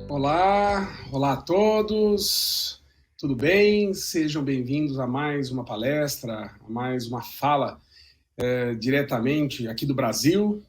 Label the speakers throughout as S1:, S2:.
S1: Olá a todos, tudo bem? Sejam bem-vindos a mais uma palestra, a mais uma fala diretamente aqui do Brasil.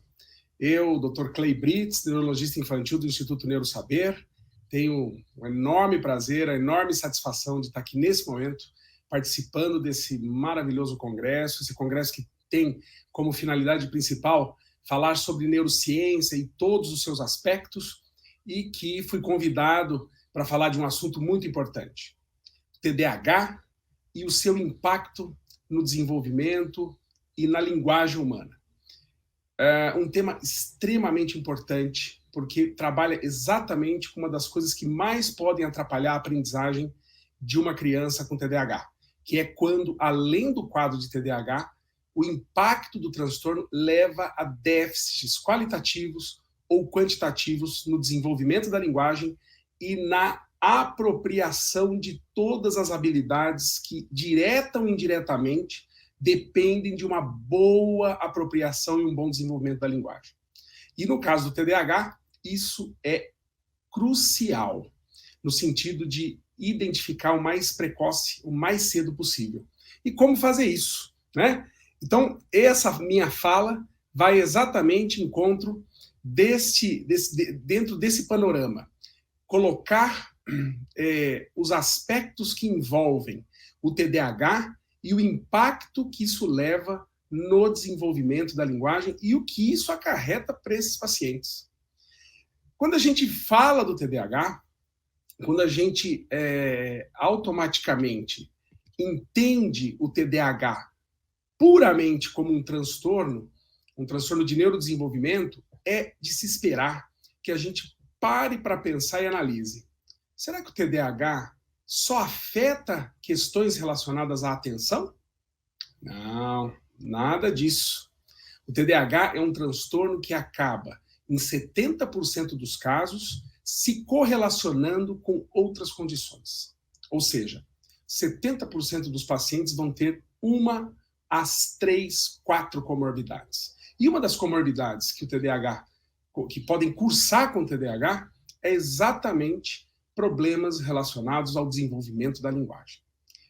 S1: Eu, Dr. Clay Brits, neurologista infantil do Instituto Neurosaber, tenho um enorme prazer, a enorme satisfação de estar aqui nesse momento participando desse maravilhoso congresso, esse congresso que tem como finalidade principal falar sobre neurociência e todos os seus aspectos, e que fui convidado para falar de um assunto muito importante, TDAH e o seu impacto no desenvolvimento e na linguagem humana. É um tema extremamente importante, porque trabalha exatamente com uma das coisas que mais podem atrapalhar a aprendizagem de uma criança com TDAH, que é quando, além do quadro de TDAH, o impacto do transtorno leva a déficits qualitativos ou quantitativos no desenvolvimento da linguagem e na apropriação de todas as habilidades que, direta ou indiretamente, dependem de uma boa apropriação e um bom desenvolvimento da linguagem. E no caso do TDAH, isso é crucial, no sentido de identificar o mais precoce, o mais cedo possível. E como fazer isso, né? Então, essa minha fala vai exatamente em encontro dentro desse panorama, colocar os aspectos que envolvem o TDAH e o impacto que isso leva no desenvolvimento da linguagem e o que isso acarreta para esses pacientes. Quando a gente fala do TDAH, quando a gente automaticamente entende o TDAH puramente como um transtorno de neurodesenvolvimento, é de se esperar que a gente pare para pensar e analise. Será que o TDAH só afeta questões relacionadas à atenção? Não, nada disso. O TDAH é um transtorno que acaba, em 70% dos casos, se correlacionando com outras condições. Ou seja, 70% dos pacientes vão ter uma às 3, 4 comorbidades. E uma das comorbidades que o TDAH, que podem cursar com o TDAH, é exatamente problemas relacionados ao desenvolvimento da linguagem.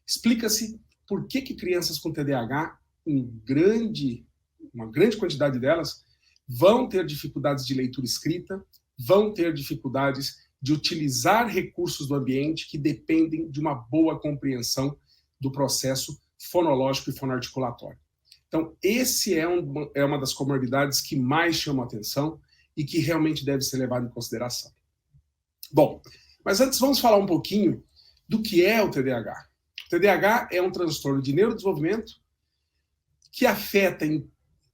S1: Explica-se por que crianças com TDAH, uma grande quantidade delas, vão ter dificuldades de leitura e escrita, vão ter dificuldades de utilizar recursos do ambiente que dependem de uma boa compreensão do processo fonológico e fonoarticulatório. Então, esse é uma das comorbidades que mais chamam a atenção e que realmente deve ser levado em consideração. Bom, mas antes vamos falar um pouquinho do que é o TDAH. O TDAH é um transtorno de neurodesenvolvimento que afeta em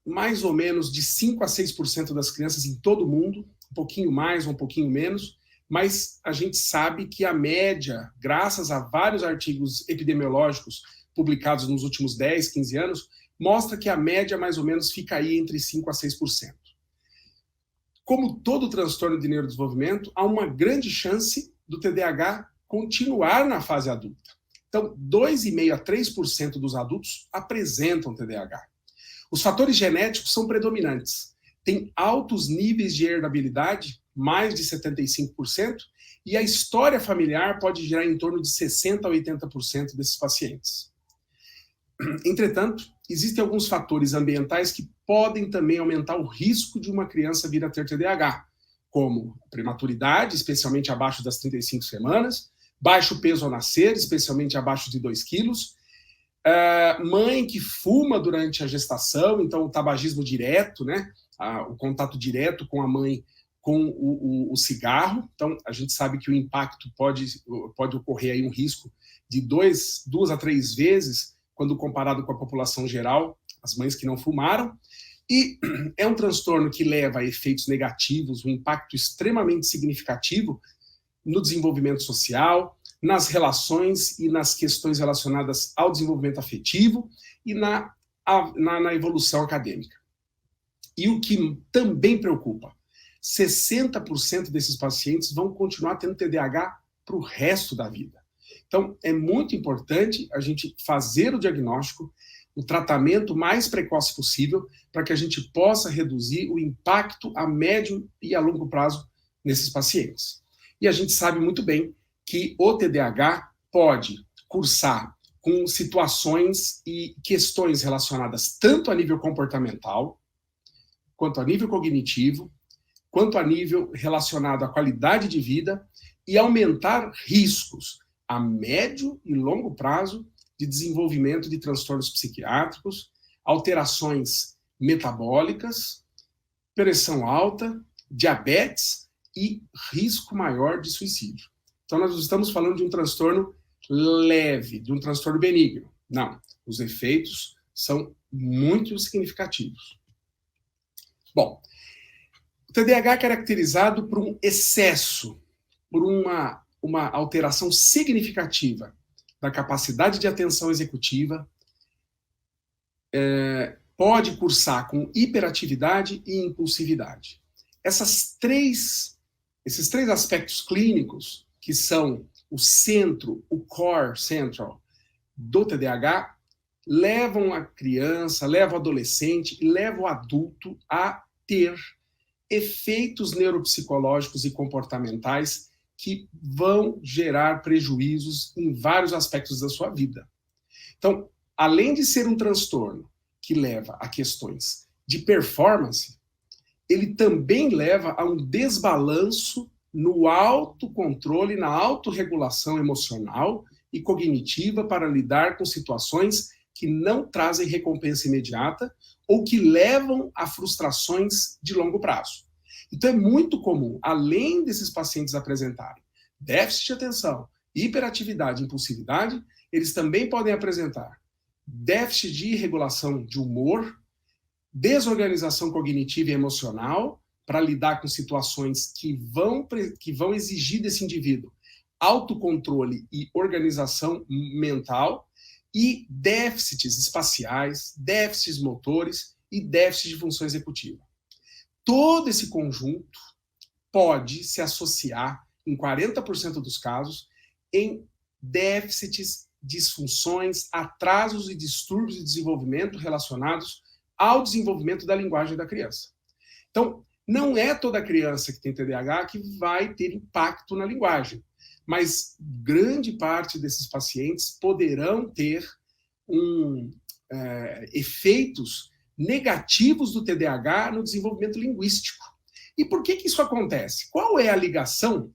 S1: mais ou menos de 5 a 6% das crianças em todo o mundo, um pouquinho mais, um pouquinho menos, mas a gente sabe que a média, graças a vários artigos epidemiológicos publicados nos últimos 10, 15 anos, mostra que a média mais ou menos fica aí entre 5 a 6%. Como todo transtorno de neurodesenvolvimento, há uma grande chance do TDAH continuar na fase adulta. Então, 2,5% a 3% dos adultos apresentam TDAH. Os fatores genéticos são predominantes. Tem altos níveis de herdabilidade, mais de 75%, e a história familiar pode girar em torno de 60% a 80% desses pacientes. Entretanto, existem alguns fatores ambientais que podem também aumentar o risco de uma criança vir a ter TDAH, como a prematuridade, especialmente abaixo das 35 semanas, baixo peso ao nascer, especialmente abaixo de 2 quilos, mãe que fuma durante a gestação, então o tabagismo direto, né? O contato direto com a mãe com o cigarro. Então, a gente sabe que o impacto pode ocorrer aí um risco de 2 a 3 vezes quando comparado com a população geral, as mães que não fumaram. E é um transtorno que leva a efeitos negativos, um impacto extremamente significativo no desenvolvimento social, nas relações e nas questões relacionadas ao desenvolvimento afetivo e na evolução acadêmica. E o que também preocupa, 60% desses pacientes vão continuar tendo TDAH para o resto da vida. Então, é muito importante a gente fazer o diagnóstico, o tratamento mais precoce possível, para que a gente possa reduzir o impacto a médio e a longo prazo nesses pacientes. E a gente sabe muito bem que o TDAH pode cursar com situações e questões relacionadas tanto a nível comportamental, quanto a nível cognitivo, quanto a nível relacionado à qualidade de vida e aumentar riscos a médio e longo prazo de desenvolvimento de transtornos psiquiátricos, alterações metabólicas, pressão alta, diabetes e risco maior de suicídio. Então, nós estamos falando de um transtorno leve, de um transtorno benigno. Não, os efeitos são muito significativos. Bom, o TDAH é caracterizado por um excesso, por uma alteração significativa da capacidade de atenção executiva, pode cursar com hiperatividade e impulsividade. Esses três aspectos clínicos, que são o centro, o core central do TDAH, levam a criança, levam o adolescente e levam o adulto a ter efeitos neuropsicológicos e comportamentais que vão gerar prejuízos em vários aspectos da sua vida. Então, além de ser um transtorno que leva a questões de performance, ele também leva a um desbalanço no autocontrole, na autorregulação emocional e cognitiva para lidar com situações que não trazem recompensa imediata ou que levam a frustrações de longo prazo. Então é muito comum, além desses pacientes apresentarem déficit de atenção, hiperatividade e impulsividade, eles também podem apresentar déficit de regulação de humor, desorganização cognitiva e emocional para lidar com situações que vão exigir desse indivíduo autocontrole e organização mental, e déficits espaciais, déficits motores e déficits de função executiva. Todo esse conjunto pode se associar, em 40% dos casos, em déficits, disfunções, atrasos e distúrbios de desenvolvimento relacionados ao desenvolvimento da linguagem da criança. Então, não é toda criança que tem TDAH que vai ter impacto na linguagem, mas grande parte desses pacientes poderão ter efeitos negativos do TDAH no desenvolvimento linguístico. E por que isso acontece? Qual é a ligação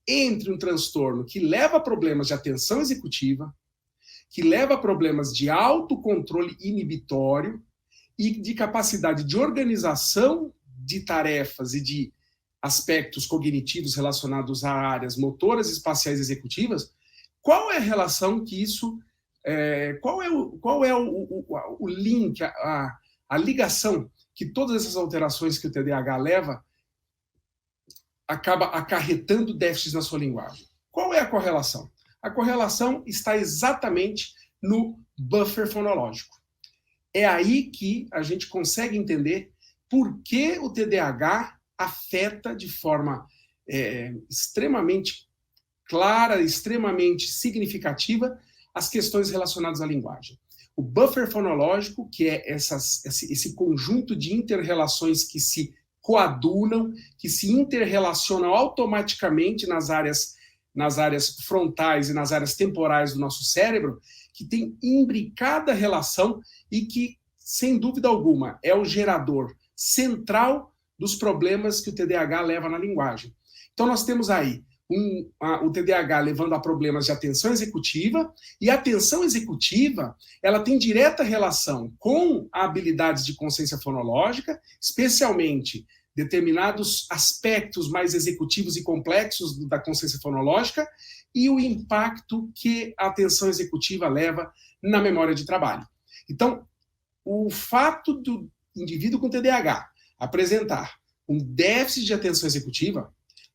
S1: entre um transtorno que leva a problemas de atenção executiva, que leva a problemas de autocontrole inibitório e de capacidade de organização de tarefas e de aspectos cognitivos relacionados a áreas motoras, espaciais e executivas? Qual é a relação que isso... qual é o link, a ligação que todas essas alterações que o TDAH leva acaba acarretando déficits na sua linguagem? Qual é a correlação? A correlação está exatamente no buffer fonológico. É aí que a gente consegue entender por que o TDAH afeta de forma extremamente clara, extremamente significativa, as questões relacionadas à linguagem. O buffer fonológico, que é esse conjunto de inter-relações que se coadunam, que se interrelacionam automaticamente nas áreas frontais e nas áreas temporais do nosso cérebro, que tem imbricada relação e que, sem dúvida alguma, é o gerador central dos problemas que o TDAH leva na linguagem. Então nós temos aí o TDAH levando a problemas de atenção executiva, e a atenção executiva ela tem direta relação com habilidades de consciência fonológica, especialmente determinados aspectos mais executivos e complexos da consciência fonológica, e o impacto que a atenção executiva leva na memória de trabalho. Então, o fato do indivíduo com TDAH apresentar um déficit de atenção executiva,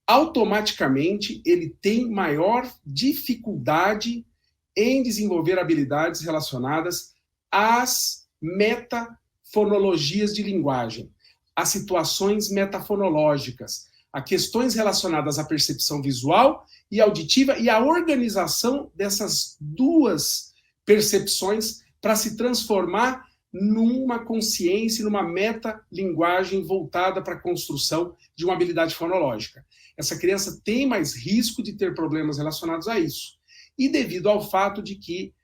S1: automaticamente ele tem maior dificuldade em desenvolver habilidades relacionadas às metafonologias de linguagem, às situações metafonológicas, a questões relacionadas à percepção visual e auditiva e à organização dessas duas percepções para se transformar numa consciência, numa metalinguagem voltada para a construção de uma habilidade fonológica. essa criança tem mais risco de ter problemas relacionados a isso. E devido ao fato de que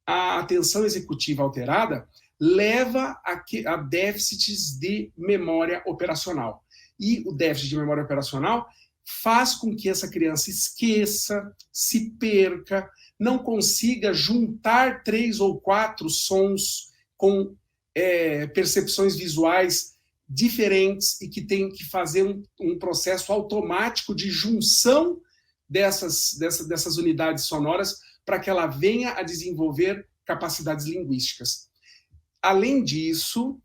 S1: a atenção executiva alterada leva a déficits de memória operacional. E o déficit de memória operacional faz com que essa criança esqueça, se perca, não consiga juntar 3 ou 4 sons com percepções visuais diferentes e que tem que fazer um processo automático de junção dessas unidades sonoras para que ela venha a desenvolver capacidades linguísticas. Além disso,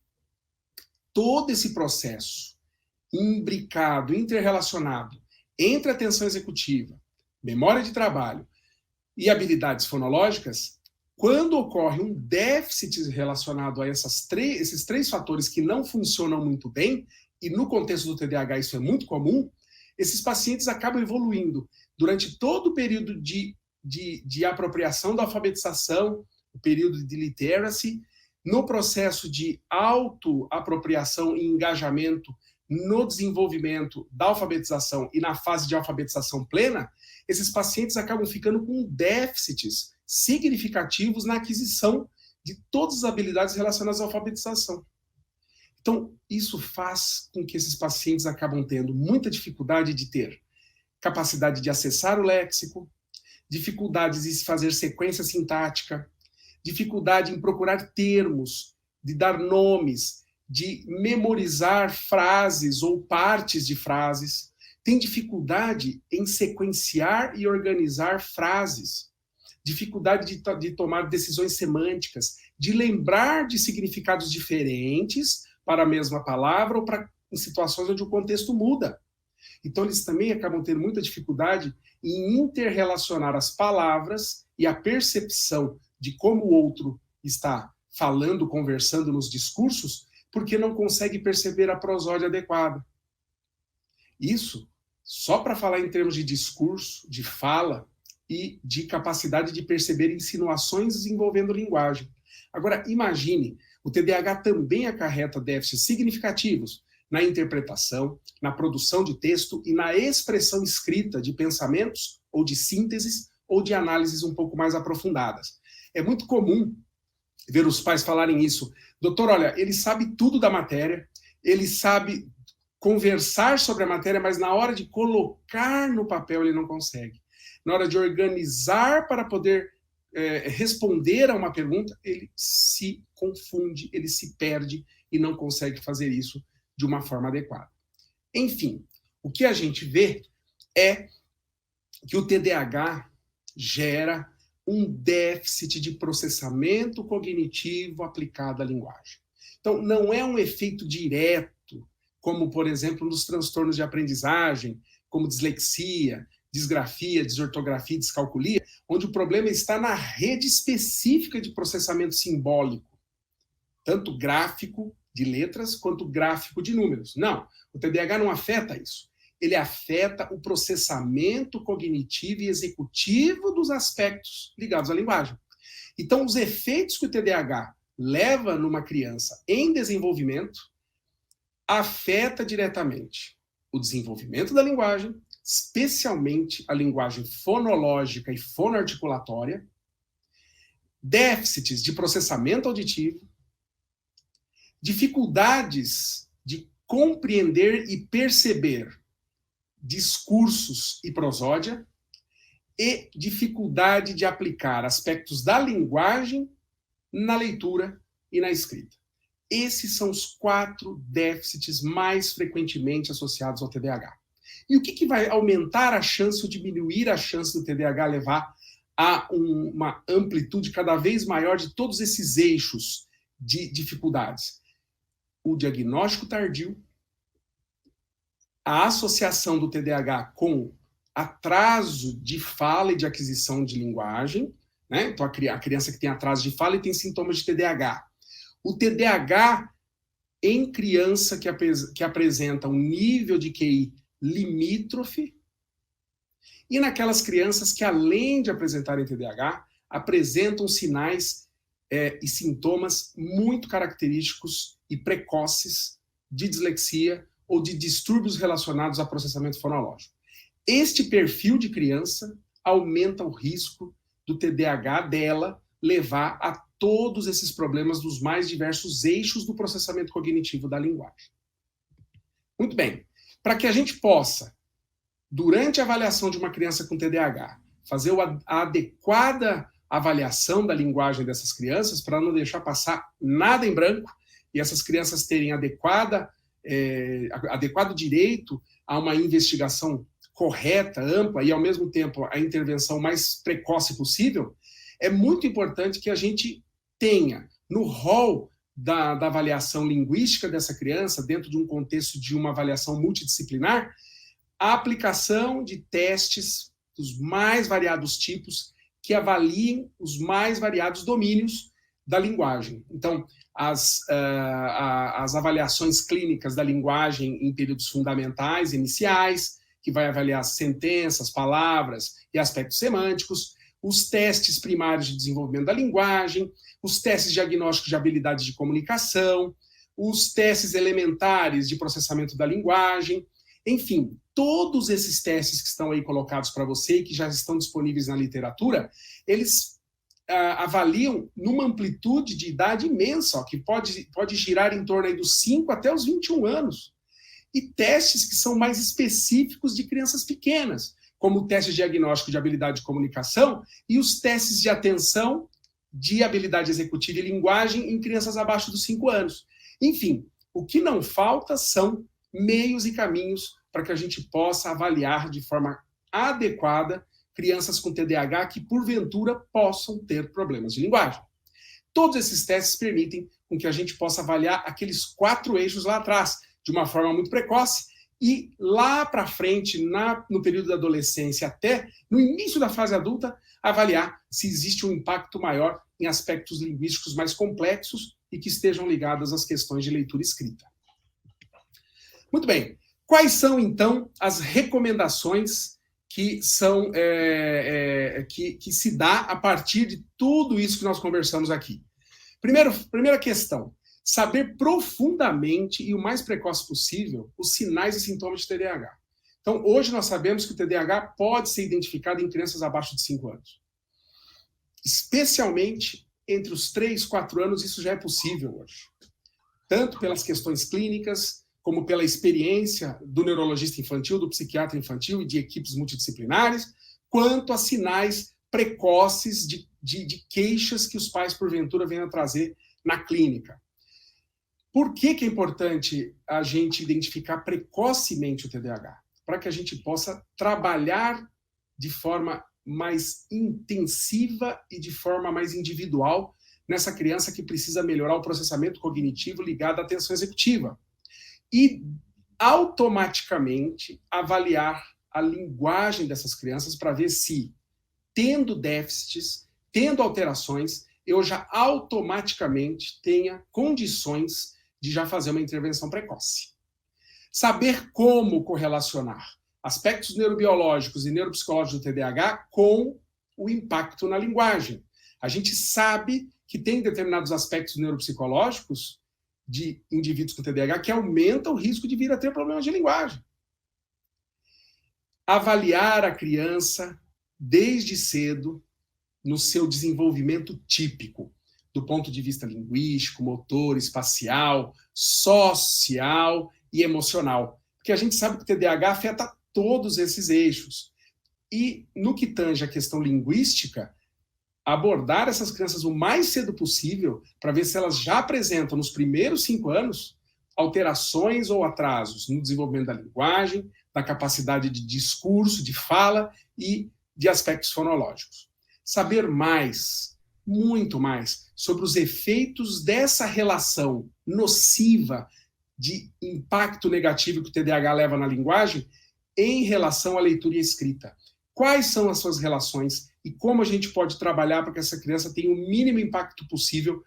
S1: todo esse processo imbricado, interrelacionado entre atenção executiva, memória de trabalho e habilidades fonológicas, quando ocorre um déficit relacionado a esses 3 fatores que não funcionam muito bem, e no contexto do TDAH isso é muito comum, esses pacientes acabam evoluindo durante todo o período de apropriação da alfabetização, o período de literacy, no processo de autoapropriação e engajamento no desenvolvimento da alfabetização e na fase de alfabetização plena, esses pacientes acabam ficando com déficits significativos na aquisição de todas as habilidades relacionadas à alfabetização. Então, isso faz com que esses pacientes acabam tendo muita dificuldade de ter capacidade de acessar o léxico, dificuldades em fazer sequência sintática, dificuldade em procurar termos, de dar nomes, de memorizar frases ou partes de frases, tem dificuldade em sequenciar e organizar frases, dificuldade de tomar decisões semânticas, de lembrar de significados diferentes para a mesma palavra ou em situações onde o contexto muda. Então, eles também acabam tendo muita dificuldade em interrelacionar as palavras e a percepção de como o outro está falando, conversando nos discursos, porque não consegue perceber a prosódia adequada. Isso só para falar em termos de discurso, de fala e de capacidade de perceber insinuações envolvendo linguagem. Agora, imagine, o TDAH também acarreta déficits significativos na interpretação, na produção de texto e na expressão escrita de pensamentos ou de sínteses ou de análises um pouco mais aprofundadas. É muito comum ver os pais falarem isso. Doutor, olha, ele sabe tudo da matéria, ele sabe conversar sobre a matéria, mas na hora de colocar no papel ele não consegue. Na hora de organizar para poder responder a uma pergunta, ele se confunde, ele se perde e não consegue fazer isso de uma forma adequada. Enfim, o que a gente vê é que o TDAH gera um déficit de processamento cognitivo aplicado à linguagem. Então, não é um efeito direto, como, por exemplo, nos transtornos de aprendizagem, como dislexia, disgrafia, desortografia e descalculia, onde o problema está na rede específica de processamento simbólico, tanto gráfico de letras quanto gráfico de números. Não, o TDAH não afeta isso. Ele afeta o processamento cognitivo e executivo dos aspectos ligados à linguagem. Então, os efeitos que o TDAH leva numa criança em desenvolvimento afeta diretamente o desenvolvimento da linguagem, especialmente a linguagem fonológica e fonoarticulatória, déficits de processamento auditivo, dificuldades de compreender e perceber discursos e prosódia e dificuldade de aplicar aspectos da linguagem na leitura e na escrita. Esses são os 4 déficits mais frequentemente associados ao TDAH. E o que vai aumentar a chance ou diminuir a chance do TDAH levar a uma amplitude cada vez maior de todos esses eixos de dificuldades? O diagnóstico tardio, a associação do TDAH com atraso de fala e de aquisição de linguagem, né? Então, a criança que tem atraso de fala e tem sintomas de TDAH. O TDAH em criança que apresenta um nível de QI limítrofe, e naquelas crianças que, além de apresentarem TDAH, apresentam sinais e sintomas muito característicos e precoces de dislexia ou de distúrbios relacionados a processamento fonológico. Este perfil de criança aumenta o risco do TDAH dela levar a todos esses problemas dos mais diversos eixos do processamento cognitivo da linguagem. Muito bem. Para que a gente possa, durante a avaliação de uma criança com TDAH, fazer a adequada avaliação da linguagem dessas crianças, para não deixar passar nada em branco, e essas crianças terem adequado direito a uma investigação correta, ampla e, ao mesmo tempo, a intervenção mais precoce possível, é muito importante que a gente tenha no rol da avaliação linguística dessa criança, dentro de um contexto de uma avaliação multidisciplinar, a aplicação de testes dos mais variados tipos que avaliem os mais variados domínios da linguagem. Então, as avaliações clínicas da linguagem em períodos fundamentais, iniciais, que vai avaliar sentenças, palavras e aspectos semânticos, os testes primários de desenvolvimento da linguagem, os testes diagnósticos de habilidades de comunicação, os testes elementares de processamento da linguagem, enfim, todos esses testes que estão aí colocados para você e que já estão disponíveis na literatura, eles avaliam numa amplitude de idade imensa, ó, que pode girar em torno aí dos 5 até os 21 anos. E testes que são mais específicos de crianças pequenas, como o teste diagnóstico de habilidade de comunicação e os testes de atenção, de habilidade executiva e linguagem em crianças abaixo dos 5 anos. Enfim, o que não falta são meios e caminhos para que a gente possa avaliar de forma adequada crianças com TDAH que, porventura, possam ter problemas de linguagem. Todos esses testes permitem com que a gente possa avaliar aqueles 4 eixos lá atrás, de uma forma muito precoce, e lá para frente, no período da adolescência até no início da fase adulta, avaliar se existe um impacto maior em aspectos linguísticos mais complexos e que estejam ligados às questões de leitura e escrita. Muito bem. Quais são, então, as recomendações que se dá a partir de tudo isso que nós conversamos aqui? Primeira questão, saber profundamente e o mais precoce possível os sinais e sintomas de TDAH. Então, hoje nós sabemos que o TDAH pode ser identificado em crianças abaixo de 5 anos. Especialmente entre os 3 e 4 anos, isso já é possível hoje. Tanto pelas questões clínicas, como pela experiência do neurologista infantil, do psiquiatra infantil e de equipes multidisciplinares, quanto a sinais precoces de queixas que os pais, porventura, venham a trazer na clínica. Por que é importante a gente identificar precocemente o TDAH? Para que a gente possa trabalhar de forma mais intensiva e de forma mais individual nessa criança que precisa melhorar o processamento cognitivo ligado à atenção executiva. E automaticamente avaliar a linguagem dessas crianças para ver se, tendo déficits, tendo alterações, eu já automaticamente tenha condições de já fazer uma intervenção precoce. Saber como correlacionar aspectos neurobiológicos e neuropsicológicos do TDAH com o impacto na linguagem. A gente sabe que tem determinados aspectos neuropsicológicos de indivíduos com TDAH que aumentam o risco de vir a ter problemas de linguagem. Avaliar a criança desde cedo no seu desenvolvimento típico, do ponto de vista linguístico, motor, espacial, social e emocional. Porque a gente sabe que o TDAH afeta todos esses eixos. E no que tange a questão linguística, abordar essas crianças o mais cedo possível para ver se elas já apresentam, nos primeiros 5 anos, alterações ou atrasos no desenvolvimento da linguagem, da capacidade de discurso, de fala e de aspectos fonológicos. Saber mais, muito mais, sobre os efeitos dessa relação nociva de impacto negativo que o TDAH leva na linguagem em relação à leitura e à escrita. Quais são as suas relações e como a gente pode trabalhar para que essa criança tenha o mínimo impacto possível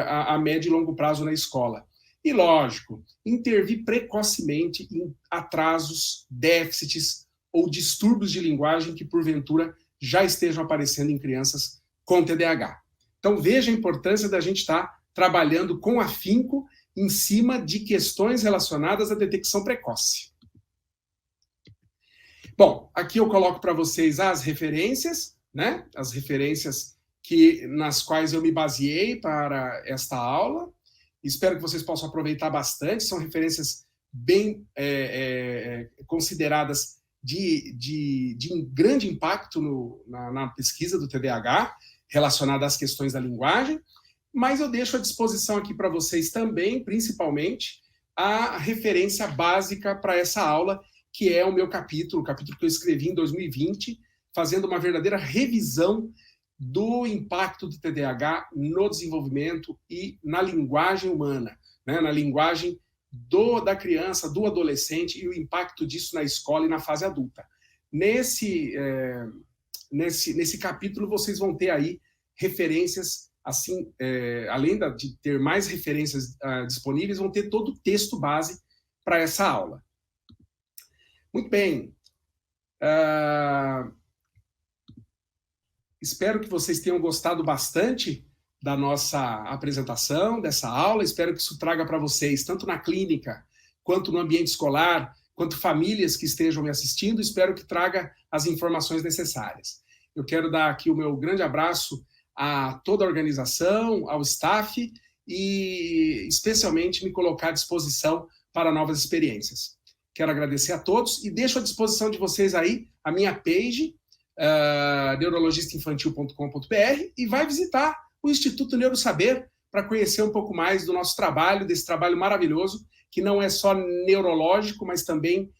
S1: a médio e longo prazo na escola. E, lógico, intervir precocemente em atrasos, déficits ou distúrbios de linguagem que, porventura, já estejam aparecendo em crianças com TDAH. Então, veja a importância da gente estar trabalhando com afinco em cima de questões relacionadas à detecção precoce. Bom, aqui eu coloco para vocês as referências, né? As referências nas quais eu me baseei para esta aula. Espero que vocês possam aproveitar bastante. São referências bem consideradas de grande impacto na pesquisa do TDAH, relacionada às questões da linguagem, mas eu deixo à disposição aqui para vocês também, principalmente, a referência básica para essa aula, que é o meu capítulo, o capítulo que eu escrevi em 2020, fazendo uma verdadeira revisão do impacto do TDAH no desenvolvimento e na linguagem humana, né? Na linguagem da criança, do adolescente e o impacto disso na escola e na fase adulta. Nesse capítulo, vocês vão ter aí referências, assim, além de ter mais referências disponíveis, vão ter todo o texto base para essa aula. Muito bem. Espero que vocês tenham gostado bastante da nossa apresentação, dessa aula. Espero que isso traga para vocês, tanto na clínica, quanto no ambiente escolar, quanto famílias que estejam me assistindo, espero que traga as informações necessárias. Eu quero dar aqui o meu grande abraço a toda a organização, ao staff e, especialmente, me colocar à disposição para novas experiências. Quero agradecer a todos e deixo à disposição de vocês aí a minha page, neurologistainfantil.com.br, e vai visitar o Instituto Neurosaber para conhecer um pouco mais do nosso trabalho, desse trabalho maravilhoso, que não é só neurológico, mas também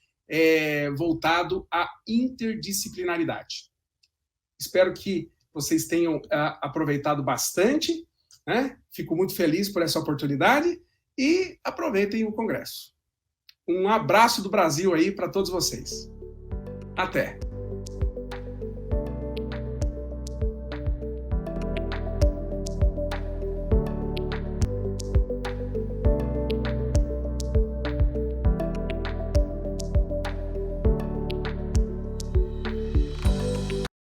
S1: voltado à interdisciplinaridade. Espero que vocês tenham aproveitado bastante, né? Fico muito feliz por essa oportunidade e aproveitem o congresso. Um abraço do Brasil aí para todos vocês. Até!